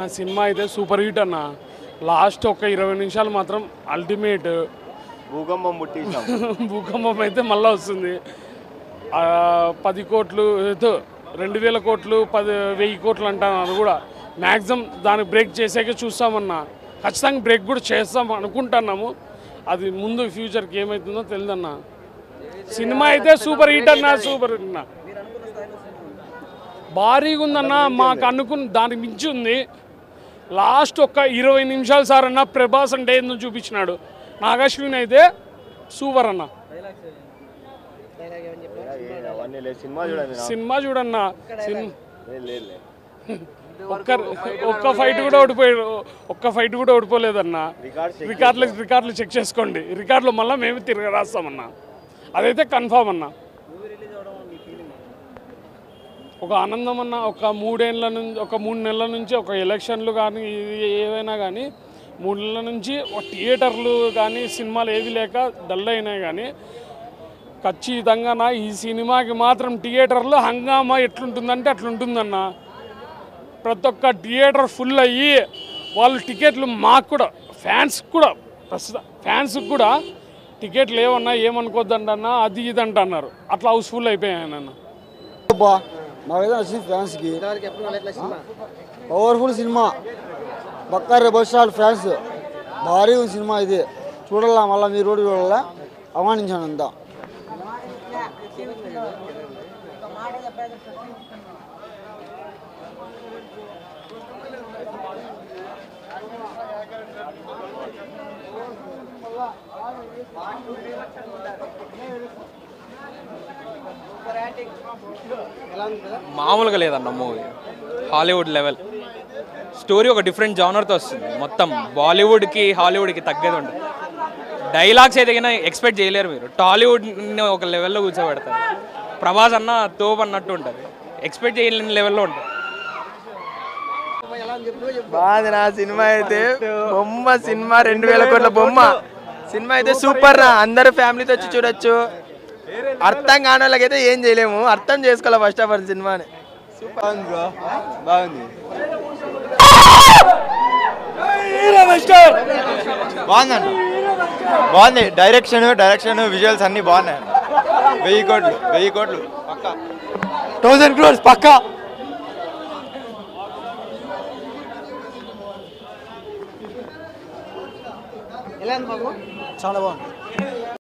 నా సినిమా అయితే super hit అన్న. లాస్ట్ ఒక 20 నిమిషాలు మాత్రం అల్టిమేట్. భూకంపం ముట్టించాం. భూకంపం అయితే మళ్ళీ వస్తుంది. 10 కోట్లు 2000 కోట్లు 10,000 కోట్లు అంటున్నారు కూడా. మ్యాక్సిమం దాన్ని బ్రేక్ చేసాకే చూస్తామన్నా. ఖచ్చితంగా బ్రేక్ కూడా చేస్తాం అనుకుంటున్నాము. అది ముందు ఫ్యూచర్కి ఏమవుతుందో తెలియదన్న. సినిమా అయితే సూపర్ హిట్ అన్న, సూపర్ హిట్ అన్న. భారీగా ఉందన్న. మాకు అనుకున్న దానికి మించి ఉంది. లాస్ట్ ఒక 20 నిమిషాలు సార్ అన్న ప్రభాస్ అంటే ఏందో చూపించినాడు. నాగాశ్విన్ అయితే సూపర్ అన్న. సినిమా చూడన్న. ఒక్క ఫైట్ కూడా ఓడిపోలేదన్న. రికార్డులు చెక్ చేసుకోండి. రికార్డులు మళ్ళీ మేము తిరిగి రాస్తామన్నా. అదైతే కన్ఫామ్ అన్న. ఒక ఆనందం అన్న. ఒక 3 నెలల నుంచి ఒక ఎలక్షన్లు కానీ ఏవైనా కానీ 3 నెలల నుంచి ఒక థియేటర్లు కానీ సినిమాలు ఏవి లేక డల్ అయినాయి. కానీ ఖచ్చితంగా ఈ సినిమాకి మాత్రం థియేటర్లో హంగామా ఎట్లుంటుందంటే అట్లుంటుందన్న. ప్రతి ఒక్క థియేటర్ ఫుల్ అయ్యి వాళ్ళు టికెట్లు మాకు కూడా ఫ్యాన్స్కి కూడా టికెట్లు ఏమన్నా ఏమనుకోద్దంటన్నా అది ఇది అంటున్నారు. అట్లా హౌస్ఫుల్ అయిపోయాయన్న. మాకైతే నచ్చింది ఫ్యాన్స్కి. Powerful cinema. పక్కా రెబల్ స్టార్ ఫ్యాన్స్. భారీ ఉంది సినిమా. ఇది చూడాలా, మళ్ళీ మీరు రోడ్డు చూడాలా. అమానించాను అంతా. మామూలుగా లేదన్న మూవీ. Hollywood level story. ఒక డిఫరెంట్ జానర్తో వస్తుంది. మొత్తం బాలీవుడ్కి హాలీవుడ్కి తగ్గేది ఉంటుంది. డైలాగ్స్ ఏదైనా ఎక్స్పెక్ట్ చేయలేరు మీరు. టాలీవుడ్ని ఒక లెవెల్లో కూర్చోబెడతారు. ప్రభాస్ అన్న తోపు అన్నట్టు ఉంటుంది. ఎక్స్పెక్ట్ చేయలేని లెవెల్లో ఉంటుంది. బాగుంది నా సినిమా అయితే. బొమ్మ సినిమా 2000 కోట్ల బొమ్మ సినిమా అయితే సూపర్ రా. అందరూ ఫ్యామిలీతో వచ్చి చూడొచ్చు. అర్థం కాని వాళ్ళకైతే ఏం చేయలేము. అర్థం చేసుకోవాలి ఫస్ట్ ఆఫ్ ఆల్ సినిమాని. బాగుంది. బాగుందండి. బాగుంది. డైరెక్షన్ విజువల్స్ అన్ని బాగున్నాయి. 1000 కోట్లు పక్కా. 1000 crores పక్కా. చాలా బాగుంది.